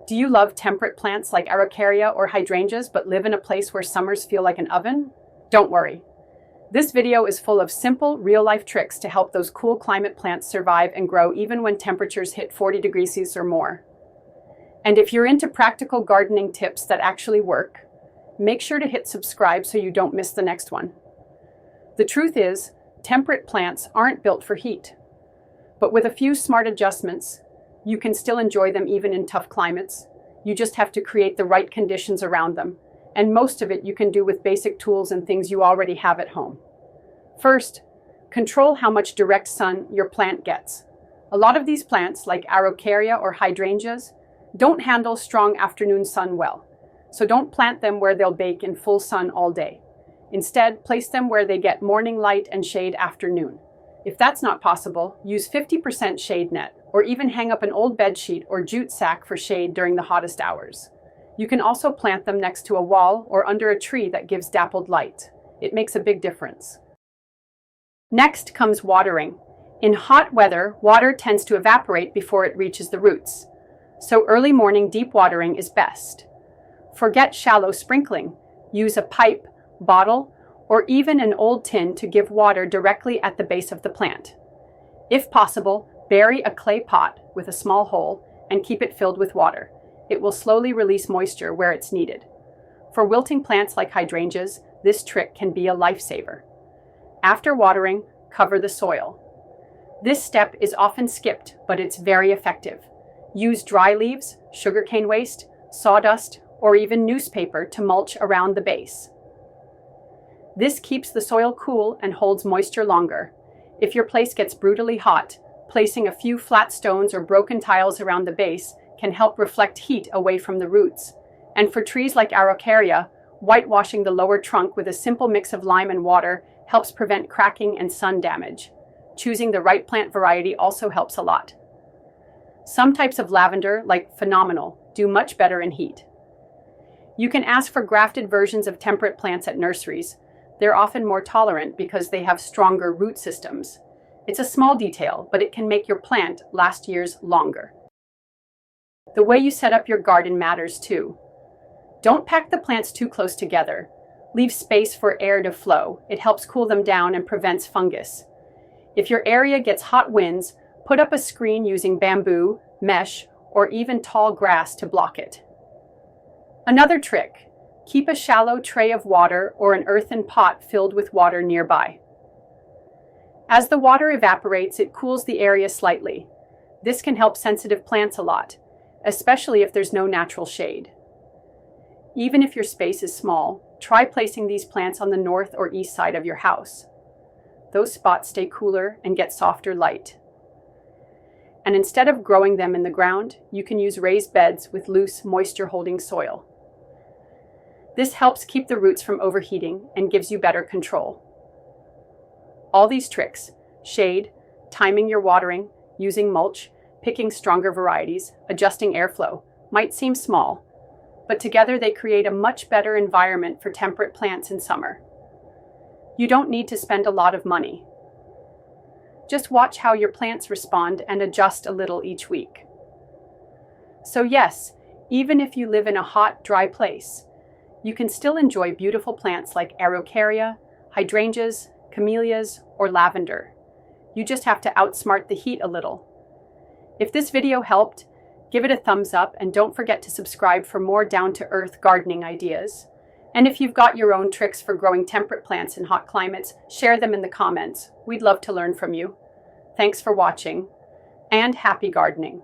Do you love temperate plants like Araucaria or hydrangeas but live in a place where summers feel like an oven? Don't worry. This video is full of simple, real-life tricks to help those cool climate plants survive and grow even when temperatures hit 40 degrees Celsius or more. And if you're into practical gardening tips that actually work, make sure to hit subscribe so you don't miss the next one. The truth is, temperate plants aren't built for heat. But with a few smart adjustments, you can still enjoy them even in tough climates. You just have to create the right conditions around them. And most of it you can do with basic tools and things you already have at home. First, control how much direct sun your plant gets. A lot of these plants, like Araucaria or hydrangeas, don't handle strong afternoon sun well. So don't plant them where they'll bake in full sun all day. Instead, place them where they get morning light and shade afternoon. If that's not possible, use 50% shade net, or even hang up an old bed sheet or jute sack for shade during the hottest hours. You can also plant them next to a wall or under a tree that gives dappled light. It makes a big difference. Next comes watering. In hot weather, water tends to evaporate before it reaches the roots. So early morning deep watering is best. Forget shallow sprinkling. Use a pipe, bottle, or even an old tin to give water directly at the base of the plant. If possible, bury a clay pot with a small hole and keep it filled with water. It will slowly release moisture where it's needed. For wilting plants like hydrangeas, this trick can be a lifesaver. After watering, cover the soil. This step is often skipped, but it's very effective. Use dry leaves, sugarcane waste, sawdust, or even newspaper to mulch around the base. This keeps the soil cool and holds moisture longer. If your place gets brutally hot, placing a few flat stones or broken tiles around the base can help reflect heat away from the roots. And for trees like Araucaria, whitewashing the lower trunk with a simple mix of lime and water helps prevent cracking and sun damage. Choosing the right plant variety also helps a lot. Some types of lavender, like Phenomenal, do much better in heat. You can ask for grafted versions of temperate plants at nurseries. They're often more tolerant because they have stronger root systems. It's a small detail, but it can make your plant last years longer. The way you set up your garden matters too. Don't pack the plants too close together. Leave space for air to flow. It helps cool them down and prevents fungus. If your area gets hot winds, put up a screen using bamboo, mesh, or even tall grass to block it. Another trick. Keep a shallow tray of water or an earthen pot filled with water nearby. As the water evaporates, it cools the area slightly. This can help sensitive plants a lot, especially if there's no natural shade. Even if your space is small, try placing these plants on the north or east side of your house. Those spots stay cooler and get softer light. And instead of growing them in the ground, you can use raised beds with loose, moisture-holding soil. This helps keep the roots from overheating and gives you better control. All these tricks, shade, timing your watering, using mulch, picking stronger varieties, adjusting airflow, might seem small, but together they create a much better environment for temperate plants in summer. You don't need to spend a lot of money. Just watch how your plants respond and adjust a little each week. So yes, even if you live in a hot, dry place, you can still enjoy beautiful plants like Araucaria, hydrangeas, camellias, or lavender. You just have to outsmart the heat a little. If this video helped, give it a thumbs up and don't forget to subscribe for more down-to-earth gardening ideas. And if you've got your own tricks for growing temperate plants in hot climates, share them in the comments. We'd love to learn from you. Thanks for watching, and happy gardening.